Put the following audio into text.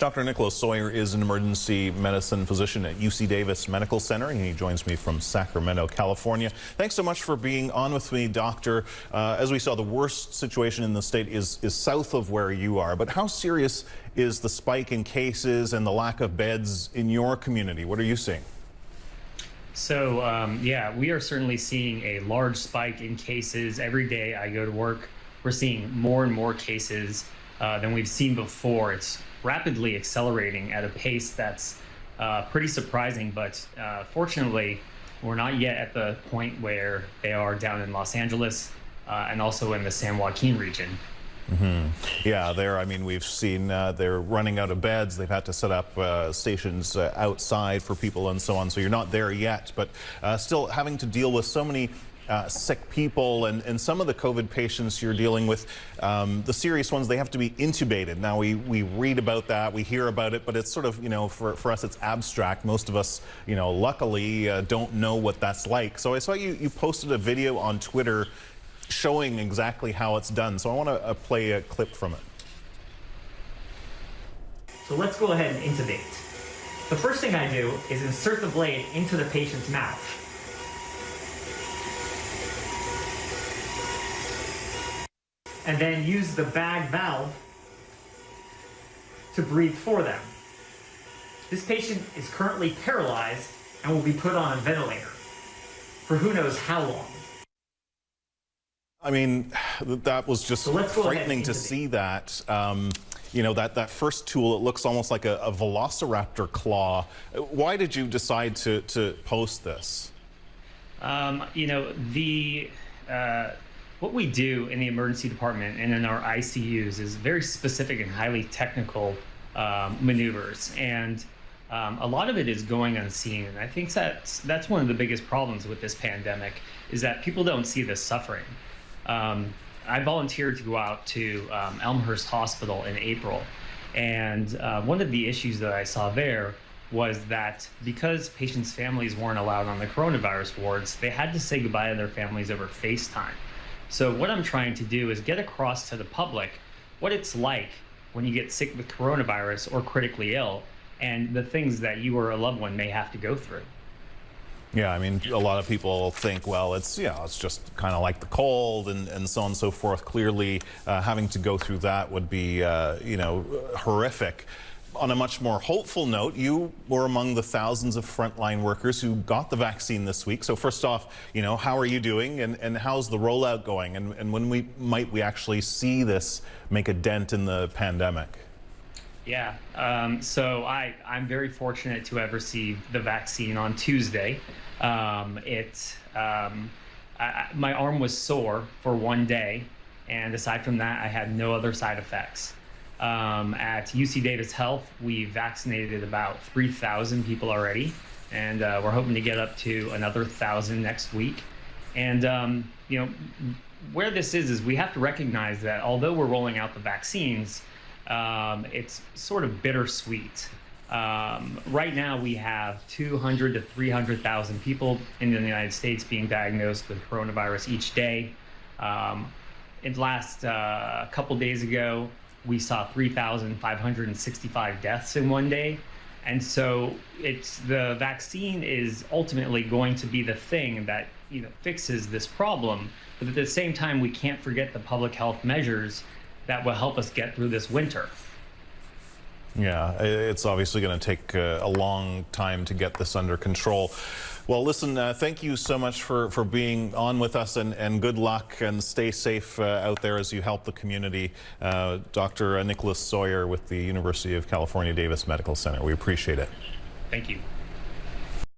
Dr. Nicholas Sawyer is an emergency medicine physician at UC Davis Medical Center, and he joins me from Sacramento, California. Thanks so much for being on with me, Doctor. As we saw, the worst situation in the state is south of where you are, but how serious is the spike in cases and the lack of beds in your community? What are you seeing? So, yeah, we are certainly seeing a large spike in cases. Every day I go to work, we're seeing more and more cases than we've seen before. It's rapidly accelerating at a pace that's pretty surprising, but fortunately, we're not yet at the point where they are down in Los Angeles and also in the San Joaquin region. Yeah, I mean, we've seen they're running out of beds. They've had to set up stations outside for people and so on. So you're not there yet, but still having to deal with so many sick people and some of the COVID patients you're dealing with, the serious ones, they have to be intubated. Now we read about that, we hear about it, but it's sort of, for us it's abstract. Most of us, luckily don't know what that's like. So I saw you posted a video on Twitter showing exactly how it's done. So I want to play a clip from it. So let's go ahead and intubate. The first thing I do is insert the blade into the patient's mouth. And then use the bag valve to breathe for them. This patient is currently paralyzed and will be put on a ventilator for who knows how long. I mean, that was just frightening to see that. That first tool, it looks almost like a velociraptor claw. Why did you decide to post this? What we do in the emergency department and in our ICUs is very specific and highly technical maneuvers, and a lot of it is going unseen. And I think that's one of the biggest problems with this pandemic, is that people don't see the suffering. I volunteered to go out to Elmhurst Hospital in April, and one of the issues that I saw there was that because patients' families weren't allowed on the coronavirus wards, they had to say goodbye to their families over FaceTime. So what I'm trying to do is get across to the public what it's like when you get sick with coronavirus or critically ill, and the things that you or a loved one may have to go through. Yeah, I mean, a lot of people think, well, it's just kind of like the cold and so on and so forth. Clearly, having to go through that would be, horrific. On a much more hopeful note, you were among the thousands of frontline workers who got the vaccine this week. So first off, how are you doing, and how's the rollout going? And when might we actually see this make a dent in the pandemic? Yeah, so I'm very fortunate to have received the vaccine on Tuesday. My arm was sore for one day, and aside from that, I had no other side effects. At UC Davis Health, we vaccinated about 3,000 people already, and we're hoping to get up to another 1,000 next week. And where this is we have to recognize that although we're rolling out the vaccines, it's sort of bittersweet. Right now we have 200 to 300,000 people in the United States being diagnosed with coronavirus each day. In the last couple days ago, we saw 3,565 deaths in one day. And so the vaccine is ultimately going to be the thing that fixes this problem. But at the same time, we can't forget the public health measures that will help us get through this winter. Yeah, it's obviously going to take a long time to get this under control. Well, listen, thank you so much for being on with us, and good luck, and stay safe out there as you help the community. Dr. Nicholas Sawyer with the University of California Davis Medical Center. We appreciate it. Thank you.